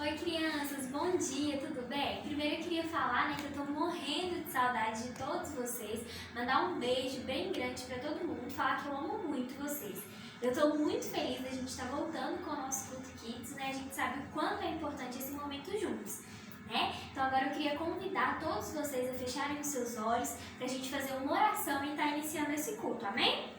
Oi crianças, bom dia, tudo bem? Primeiro eu queria falar, que eu tô morrendo de saudade de todos vocês, mandar um beijo bem grande pra todo mundo, falar que eu amo muito vocês. Eu tô muito feliz da gente estar voltando com o nosso Culto Kids, A gente sabe o quanto é importante esse momento juntos, Então agora eu queria convidar todos vocês a fecharem os seus olhos pra gente fazer uma oração e estar iniciando esse culto, amém?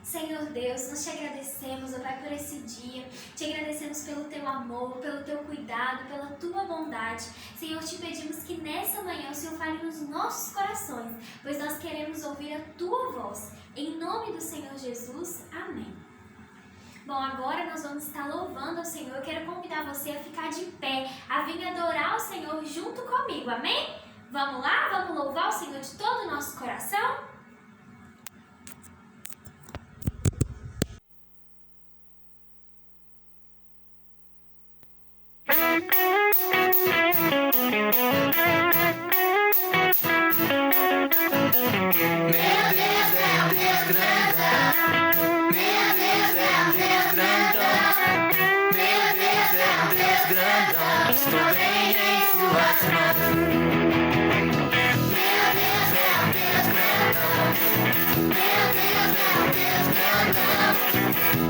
Senhor Deus, nós te agradecemos, ó Pai, por esse dia, te agradecemos pelo teu amor, pelo teu cuidado, pela tua bondade. Senhor, te pedimos que nessa manhã o Senhor fale nos nossos corações, pois nós queremos ouvir a tua voz. Em nome do Senhor Jesus, amém. Bom, agora nós vamos estar louvando ao Senhor. Eu quero convidar você a ficar de pé, a vir adorar o Senhor junto comigo, amém? Vamos lá? Vamos louvar o Senhor de todo o nosso coração? Estou bem em suas mãos. Meu Deus é um Deus grandão. Meu Deus é um Deus grandão.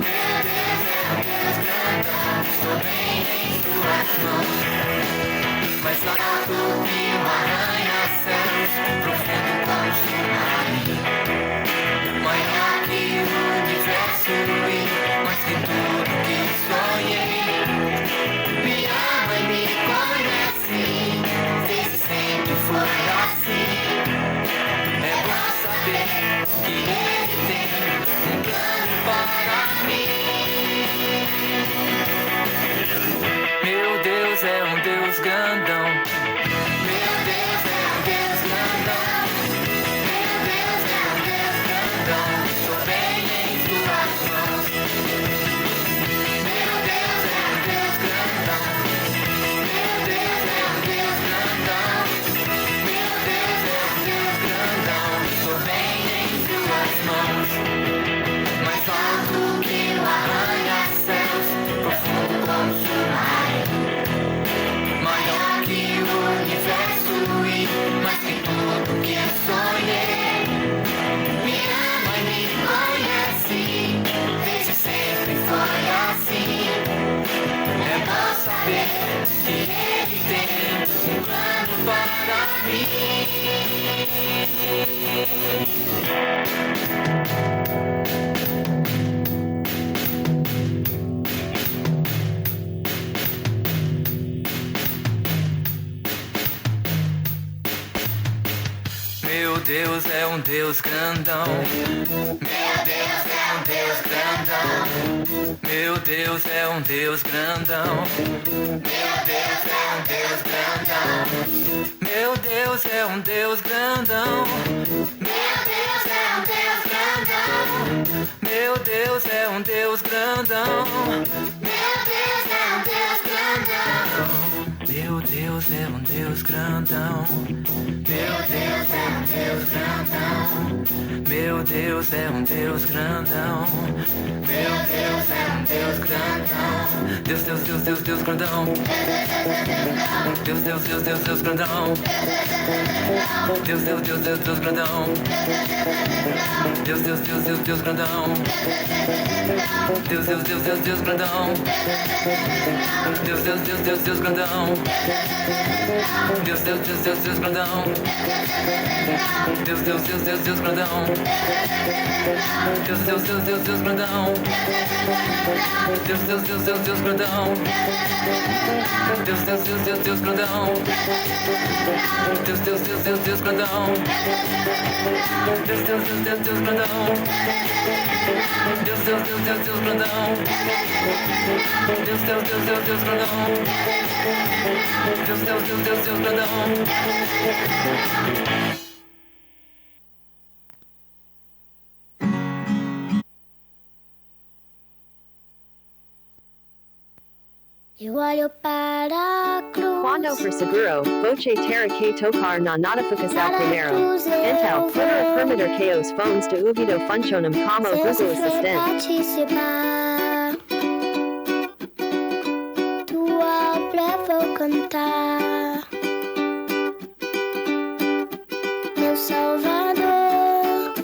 Meu Deus é um Deus grandão. Estou bem em suas mãos. Mais alto que um arranha-céus, profundo como tsunami, maior que o universo e mais que tudo que sonhei. Me ama e me conhece, desde sempre foi assim. É bom saber que Ele tem um plano para mim. Meu Deus é um Deus grandão. Meu Deus é um Deus grandão. Meu Deus é um Deus grandão. Estou bem em suas mãos. Meu Deus é um Deus grandão. Meu Deus é um Deus grandão. Meu Deus é um Deus grandão. Estou bem em suas mãos. Mais alto que o arranha-céus, profundo como tsunami, maior que o universo e mais que tudo que sonhei. Me ama e me conhece, desde sempre foi assim. É bom saber que Ele tem um plano para mim. Meu Deus é um Deus grandão. Meu Deus é um Deus grandão. Meu Deus é um Deus grandão. Meu Deus é um Deus grandão. Meu Deus é um Deus grandão. Meu Deus é um Deus grandão. Meu Deus é um Deus grandão. Meu Deus é um Deus grandão. Meu Deus é um Deus grandão. Meu Deus é um Deus grandão. Meu Deus é um Deus grandão. Meu Deus é um Deus grandão. Deus, Deus, Deus, Deus, Deus grandão. Deus, Deus, Deus, Deus, Deus grandão. Deus, Deus, Deus, Deus, Deus grandão. Deus, Deus, Deus, Deus, Deus grandão. Deus, Deus, Deus, Deus, Deus grandão. Deus, Deus, Deus, Deus, Deus grandão. Deus, Deus, Deus, Deus, Deus grandão. Deus, Deus, Deus, Deus, Deus grandão. Deus, Deus, Deus, Deus, Deus grandão. Deus, Deus, Deus, Deus, Deus grandão. Deus, Deus, Deus, Deus, Deus grandão. Deus, Deus, Deus, Deus, Deus grandão. Deus, Deus, Deus, Deus, Deus grandão. Deus, Deus, Deus, Deus, Deus grandão. Deus, Deus, Deus, Deus, Deus grandão. Deus, Deus, Deus, Deus, Deus grandão. Eu olho para a cruz. Quando for seguro, voce terra que tocar na notificação primeiro. Então, poder permitir que os phones de ouvido funcionem como Google Assistant. Participar. Tua cantar. Meu Salvador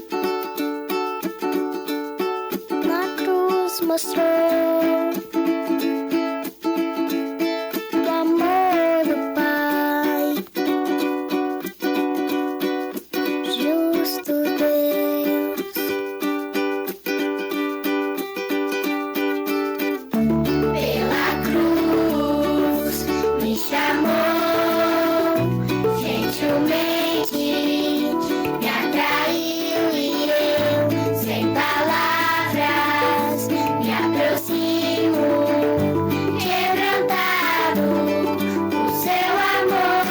na cruz mostrou o amor do Pai, justo Deus. Pela cruz me chamou, gentilmente me atraiu e eu, sem palavras, me aproximo, quebrantado por seu amor.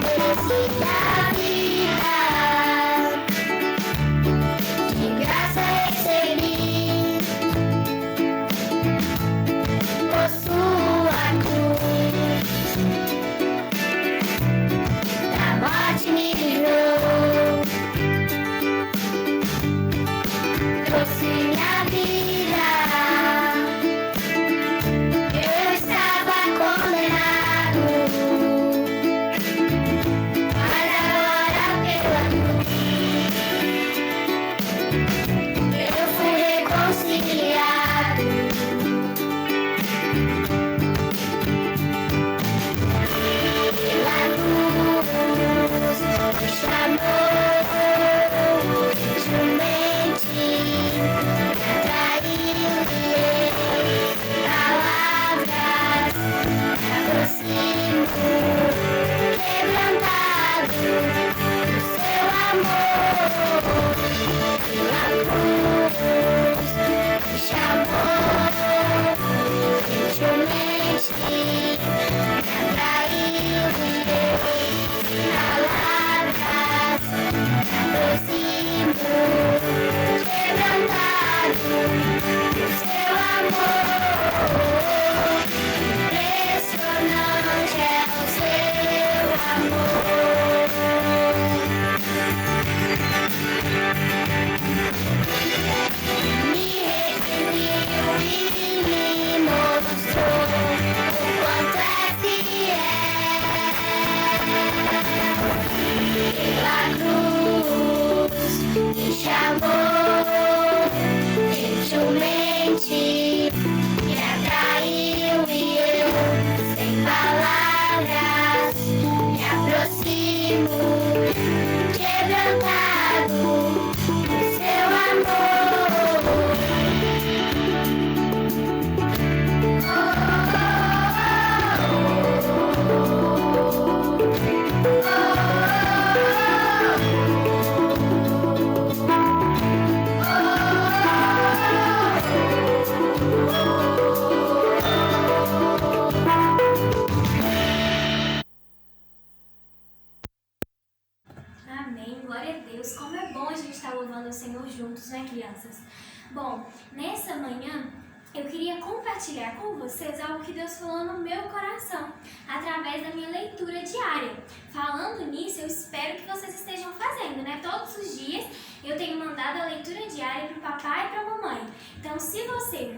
Mereci a vida, de graça recebi, por sua cruz, da morte me livrou, trouxe minha vida. Eu estava condenado, mas agora pela cruz eu fui reconciliado. Pela cruz me chamou, gentilmente me atraiu e eu, palavras, me aproximo, quebrantado do seu amor. Pela cruz me chamou, gentilmente me atraiu e eu, palavras, me aproximo, quebrantado do seu amor. Impressionante é o seu amor. Me redimiu e me mostrou o quanto é fiel. Pela cruz me chamou, gentilmente me atraiu e eu, sem palavras, me aproximo, quebrantado do seu amor. Amém, glória a Deus. Como é bom a gente estar louvando o Senhor juntos, né, crianças? Bom, nessa manhã eu queria compartilhar com vocês algo que Deus falou no meu coração, através da minha leitura diária. Falando nisso, eu espero que vocês estejam fazendo, né? Todos os dias eu tenho mandado a leitura diária para o papai e para a mamãe. Então, se você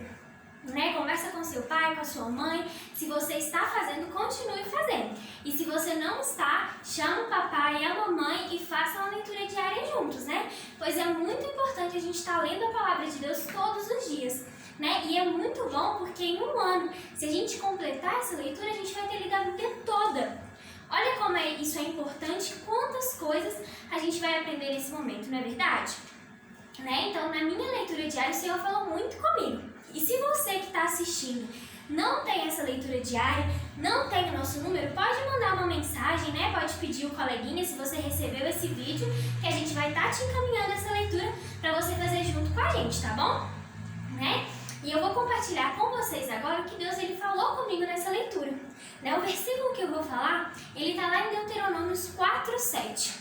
conversa com seu pai, com a sua mãe, se você está fazendo, continue fazendo. E se você não está, chama o papai e a mamãe e façam a leitura diária juntos, né? Pois é muito importante a gente estar lendo a palavra de Deus todos os dias, né? E é muito bom porque em um ano, se a gente completar essa leitura, a gente vai ter lido a Bíblia toda. Olha como isso é importante, quantas coisas a gente vai aprender nesse momento, não é verdade? Né? Então, na minha leitura diária, o Senhor falou muito comigo. E se você que está assistindo não tem essa leitura diária, não tem o nosso número, pode mandar uma mensagem, né? Pode pedir o coleguinha se você recebeu esse vídeo, que a gente vai estar te encaminhando essa leitura para você fazer junto com a gente, tá bom? Né? E eu vou compartilhar com vocês agora o que Deus ele falou comigo nessa leitura. Né? O versículo que eu vou falar, ele está lá em Deuteronômios 4:7.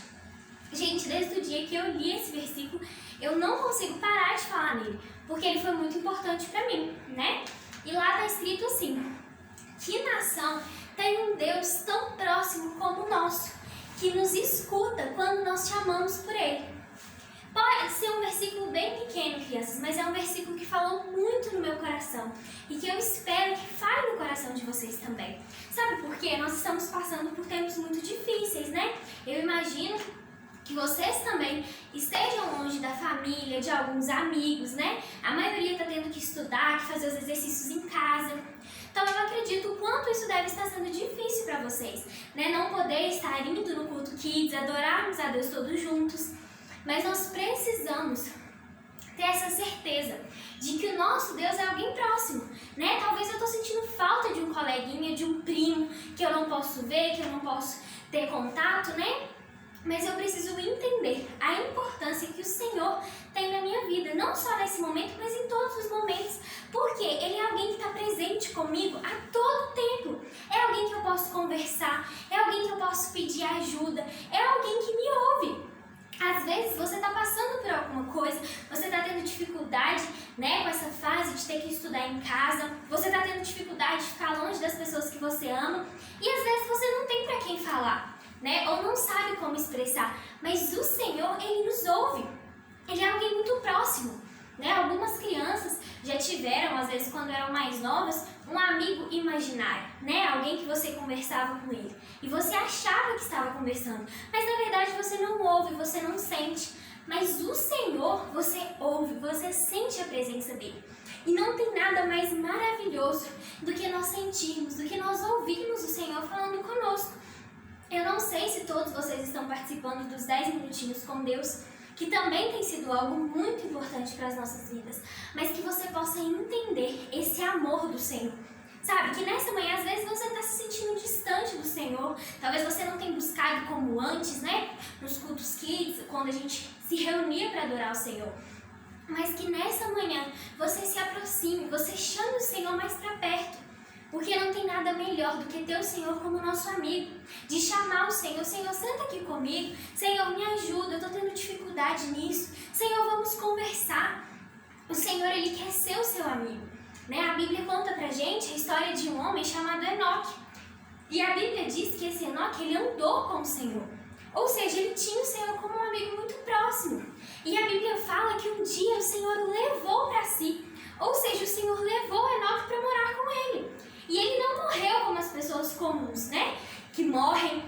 Gente, desde o dia que eu li esse versículo, eu não consigo parar de falar nele, porque ele foi muito importante para mim, né? E lá está escrito assim: que nação tem um Deus tão próximo como o nosso, que nos escuta quando nós chamamos por ele. Pode ser um versículo bem pequeno, crianças, mas é um versículo que falou muito no meu coração e que eu espero que fale no coração de vocês também. Sabe por quê? Nós estamos passando por tempos muito difíceis, né? Eu imagino que vocês também estejam longe da família, de alguns amigos, né? A maioria está tendo que estudar, que fazer os exercícios em casa. Então eu acredito o quanto isso deve estar sendo difícil para vocês, né? Não poder estar indo no culto Kids, adorarmos a Deus todos juntos. Mas nós precisamos ter essa certeza de que o nosso Deus é alguém próximo, né? Talvez eu estou sentindo falta de um coleguinha, de um primo que eu não posso ver, que eu não posso ter contato, né? Mas eu preciso entender a importância que o Senhor tem na minha vida, não só nesse momento, mas em todos os momentos, porque Ele é alguém que está presente comigo a todo tempo. É alguém que eu posso conversar, é alguém que eu posso pedir ajuda, é alguém que me ouve. Às vezes você está passando por alguma coisa, você está tendo dificuldade, né, com essa fase de ter que estudar em casa, você está tendo dificuldade de ficar longe das pessoas que você ama, e às vezes você não tem para quem falar, né, ou não sabe como expressar, mas o Senhor, Ele nos ouve, Ele é alguém muito próximo, né? Algumas crianças já tiveram, às vezes quando eram mais novas, um amigo imaginário, né? Alguém que você conversava com ele e você achava que estava conversando, mas na verdade você não ouve, você não sente, mas o Senhor você ouve, você sente a presença dele. E não tem nada mais maravilhoso do que nós sentirmos, do que nós ouvirmos o Senhor falando conosco. Eu não sei se todos vocês estão participando dos 10 minutinhos com Deus, que também tem sido algo muito importante para as nossas vidas, mas que você possa entender esse amor do Senhor. Sabe, que nessa manhã, às vezes, você está se sentindo distante do Senhor, talvez você não tenha buscado como antes, né, nos cultos Kids, quando a gente se reunia para adorar o Senhor. Mas que nessa manhã você se aproxime, você chame o Senhor mais para perto. Porque não tem nada melhor do que ter o Senhor como nosso amigo. De chamar o Senhor, Senhor, senta aqui comigo. Senhor, me ajuda, eu estou tendo dificuldade nisso. Senhor, vamos conversar. O Senhor, Ele quer ser o seu amigo. Né? A Bíblia conta pra gente a história de um homem chamado Enoque. E a Bíblia diz que esse Enoque, ele andou com o Senhor. Ou seja, ele tinha o Senhor como um amigo muito próximo. E a Bíblia fala que um dia o Senhor o levou para si. Ou seja, o Senhor levou Enoque para morar com ele. E ele não morreu como as pessoas comuns, né? Que morrem,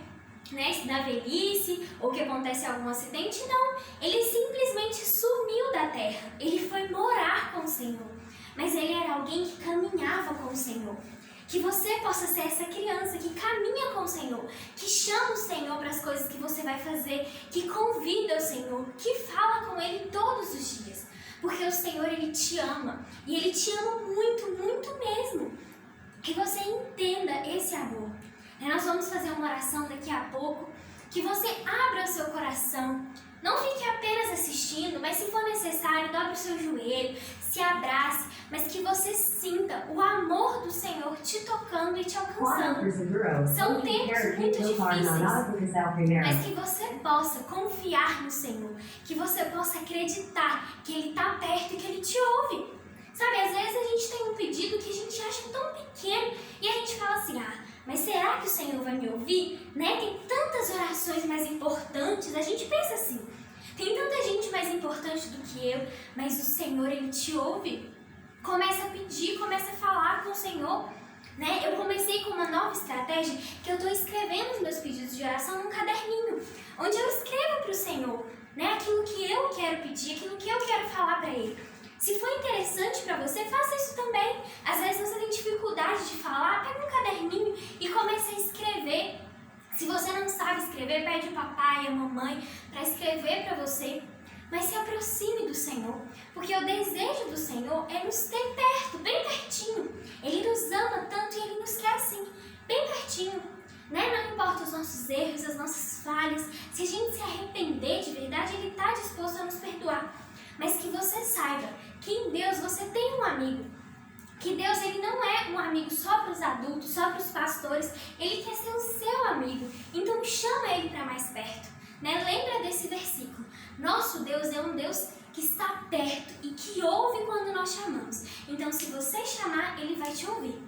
né, na velhice ou que acontece algum acidente. Não, ele simplesmente sumiu da terra. Ele foi morar com o Senhor. Mas ele era alguém que caminhava com o Senhor. Que você possa ser essa criança que caminha com o Senhor, que chama o Senhor para as coisas que você vai fazer, que convida o Senhor, que fala com Ele todos os dias. Porque o Senhor, Ele te ama. E Ele te ama muito, muito mesmo. Que você entenda esse amor. Nós vamos fazer uma oração daqui a pouco, que você abra o seu coração. Não fique apenas assistindo, mas se for necessário, dobre o seu joelho, se abrace, mas que você sinta o amor do Senhor te tocando e te alcançando. São tempos muito difíceis, mas que você possa confiar no Senhor, que você possa acreditar que Ele está perto e que Ele te ouve. Sabe, às vezes a gente tem um pedido que a gente acha tão pequeno e a gente fala assim, mas será que o Senhor vai me ouvir? Né? Tem tantas orações mais importantes, a gente pensa assim, tem tanta gente mais importante do que eu, mas o Senhor, Ele te ouve. Começa a pedir, começa a falar com o Senhor. Né? Eu comecei com uma nova estratégia que eu estou escrevendo os meus pedidos de oração num caderninho, onde eu escrevo para o Senhor, né? Aquilo que eu quero pedir, aquilo que eu quero falar para Ele. Se for interessante para você, faça isso também. Às vezes você tem dificuldade de falar, pega um caderninho e comece a escrever. Se você não sabe escrever, pede o papai, a mamãe para escrever para você. Mas se aproxime do Senhor, porque o desejo do Senhor é nos ter perto, bem pertinho. Ele nos ama tanto e Ele nos quer assim, bem pertinho. Né? Não importa os nossos erros, as nossas falhas, se a gente se arrepender de verdade, Ele está disposto a nos perdoar. Mas que você saiba que em Deus você tem um amigo. Que Deus, Ele não é um amigo só para os adultos, só para os pastores. Ele quer ser o seu amigo. Então chama Ele para mais perto. Né? Lembra desse versículo. Nosso Deus é um Deus que está perto e que ouve quando nós chamamos. Então, se você chamar, Ele vai te ouvir.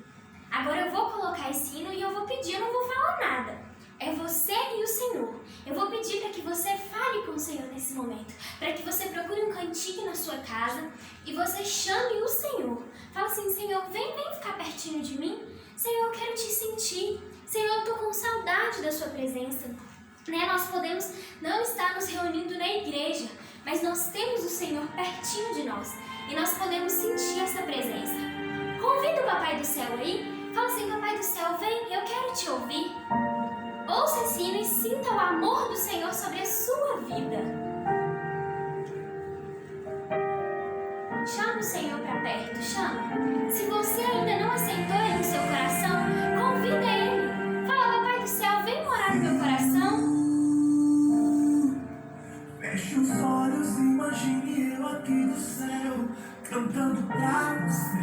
Agora eu vou colocar esse hino e eu vou pedir, eu não vou falar nada. É você e o Senhor. Eu vou pedir para que você fale com o Senhor nesse momento. Para que você procure um cantinho na sua casa e você chame o Senhor. Fala assim: Senhor, vem ficar pertinho de mim. Senhor, eu quero te sentir. Senhor, eu estou com saudade da sua presença. Nós podemos não estar nos reunindo na igreja, mas nós temos o Senhor pertinho de nós. E nós podemos sentir essa presença. Convida o Papai do Céu aí. Fala assim: Papai do Céu, vem, eu quero te ouvir. Ouça esse hino e sinta o amor do Senhor sobre a sua vida. Chama o Senhor para perto, chama. Se você ainda não aceitou Ele no seu coração, convida Ele. Fala: Papai do Céu, vem morar no meu coração. Feche os olhos, imagine eu aqui do céu, cantando pra você.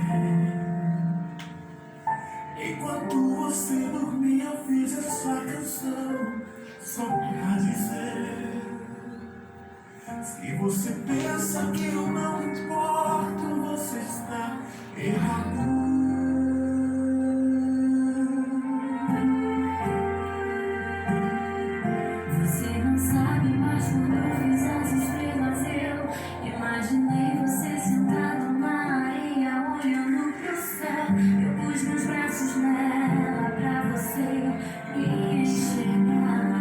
Enquanto você dormia, eu fiz essa canção só pra dizer: se você pensa que eu não importo, você está errado. Você não sabe, mas quando eu fiz as estrelas, eu imaginei você sentado na areia, olhando pro céu. Eu pus meus braços nela pra você me enxergar.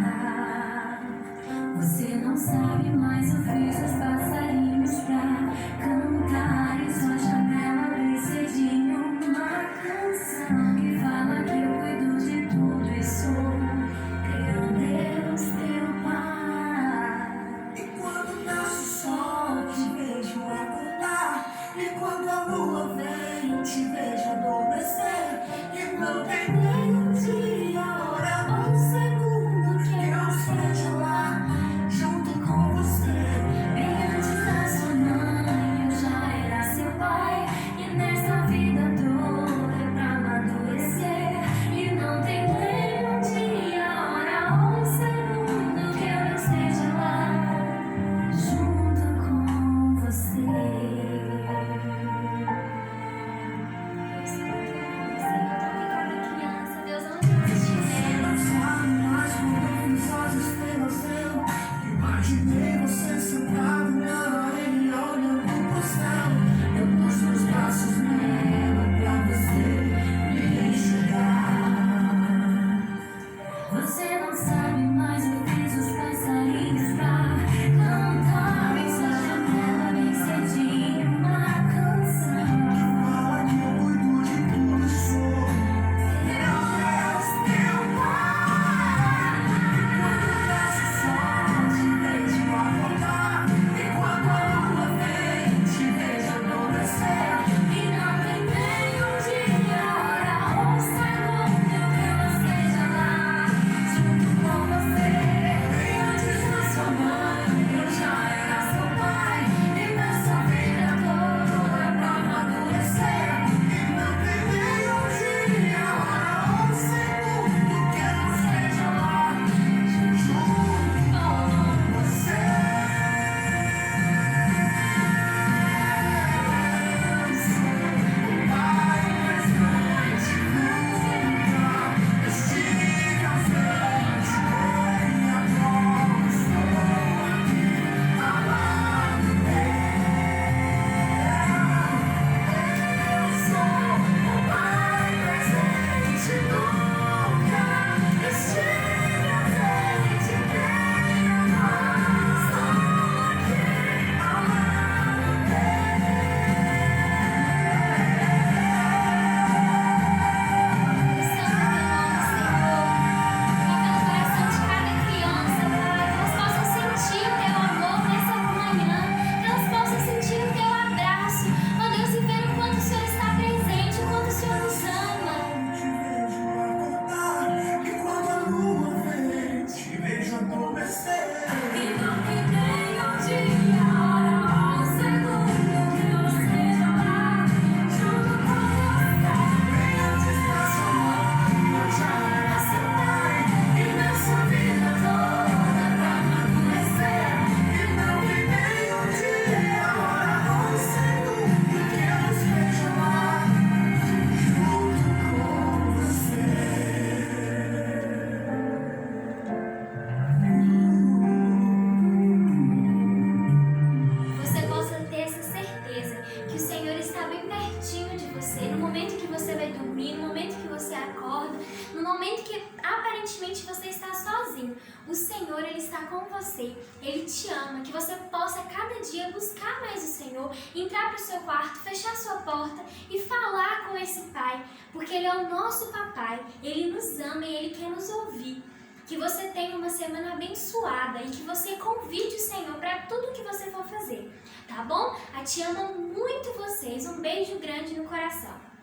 Você não sabe, mas eu fiz os passarinhos pra cantar em sua janela bem cedinho, uma canção que fala que eu cuido de tudo e sou teu Deus, teu Pai. E quando nasce o sol, te vejo acordar. E quando a lua vem, te vejo adormecer. E não tem nem um dia, hora ou um segundo que eu esteja lá, junto com você. Bem antes da sua mãe, eu já era seu pai. E nessa vida toda é pra amadurecer. E não tem nem um dia, hora ou um segundo que eu não esteja lá, junto com você. Senhor, toque cada criança, Senhor ele está com você, Ele te ama, que você possa cada dia buscar mais o Senhor, entrar para o seu quarto, fechar sua porta e falar com esse Pai, porque Ele é o nosso papai, Ele nos ama e Ele quer nos ouvir. Que você tenha uma semana abençoada e que você convide o Senhor para tudo que você for fazer, tá bom? A Tia ama muito vocês, um beijo grande no coração.